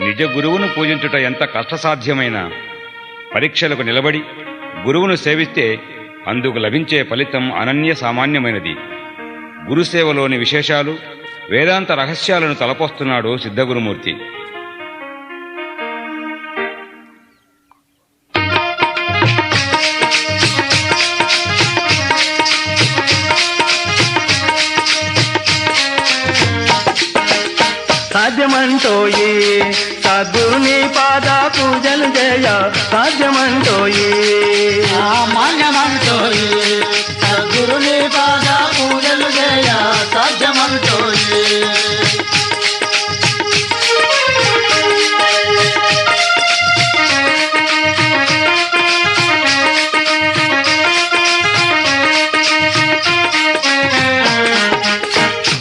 నిజ గురువును పూజించుట ఎంత కష్టసాధ్యమైన పరీక్షలకు నిలబడి గురువును సేవిస్తే అందుకు లభించే ఫలితం అనన్య సామాన్యమైనది. గురుసేవలోని విశేషాలు, వేదాంత రహస్యాలను తలపోస్తున్నాడు సిద్ధగురుమూర్తి. సాధ్యమంటోయి సద్గురుని పాద పూజలు చేయ, సాధ్యమంటోయి మాన్యమంటోయి సద్గురుని పాద పూజలు చేయ, సాధ్యమంటోయి.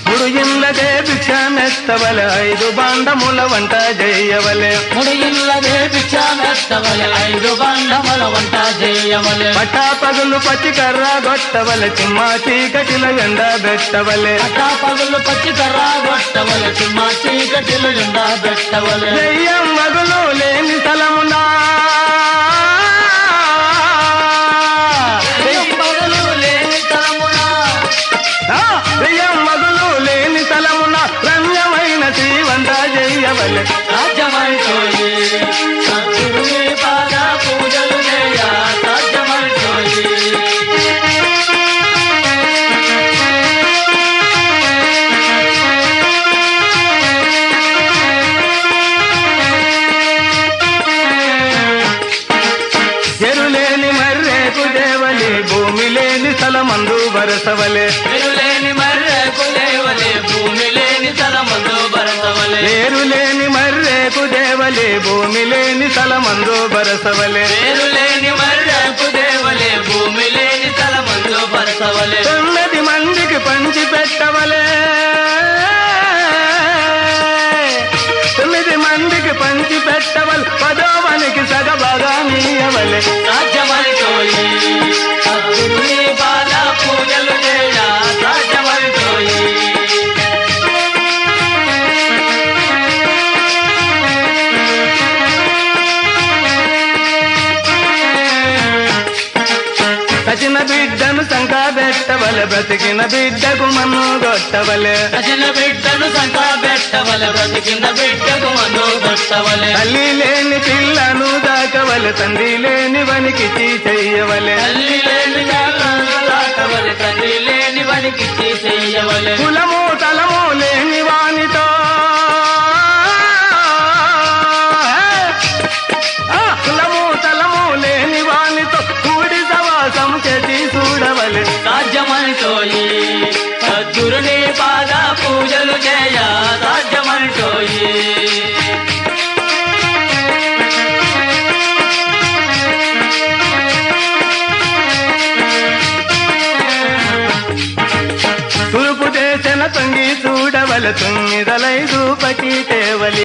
ముడుయిల్లదే భిక్షమెత్తవలె, 5 బాండముల వంట చేయవలె. ముడియిల్లదే భిక్షమెత్తవలె, 5 బండముల వంట చేయవలె. పట్టా పగులు పచ్చి కర్ర గొట్టవలె, చిమ్మ చీకటిల ఎండ పెట్టవలె. పట్టా పగులు పచ్చి కర్ర కొట్టవలె, చిమ్మ చీకటిలు ఎండ పెట్టవలె. దెయ్యం మగులు లేని స్థలమునా, పగులు లేని తలమున, దెయ్యం మగులు లేని స్థలమున రమ్యమైన శ్రీవంత చెయ్యవలె. సాధ్యమంటోయి సద్గురుని పాద పూజలు చేయ, సాధ్యమంటోయి. ఎరులేని మర్రేకు దేవలి, భూమి లేని స్థలమందు వరసవలె. ఎరులేని మర్రెకు లేవలే, భూమి లేని తలమందు భరతవలే. ఏరులేని మర్రేకు దేవలి, భూమి లేని స్థలమందు వరసవలె. ఎరులేని మర్రెకు దేవలే, భూమి లేని తలమందు భరతవలే. 9 మందికి పంచి పెట్టవలే, 9 మందికి పంచి పెట్టవలె. 10వనికి సగభాగా నీయవలె. సాధ్యమంటోయి సద్గురుని పాద పూజలు చేయ, సాధ్యమంటోయి. సచిన బిడ్డను సంకా పెట్టవలె, బ్రతికిన బిడ్డకు మన్ను కొట్టవలె. రచన బిడ్డను సంక పెట్టవలె, బ్రతికిన బిడ్డకు మందు కొట్టవలె. తల్లి లేని పిల్లను దాకవలె, తండ్రి లేని వనికి చెయ్యవలె. తల్లి లేని పిల్లను దాకవలె, తండ్రి లేని వానికి చెయ్యవలె. కులము తలము లేని వానితో, కులము తలము లేని వానితో కూడి సవాసం చేసి చూడవలె. సాధ్యమంటోయి సద్గురుని పాద పూజలు చేయ, సాధ్యమంటోయి. తూర్పు దేశన తొంగి చూడవలె, 9 చూపటి తేవలి.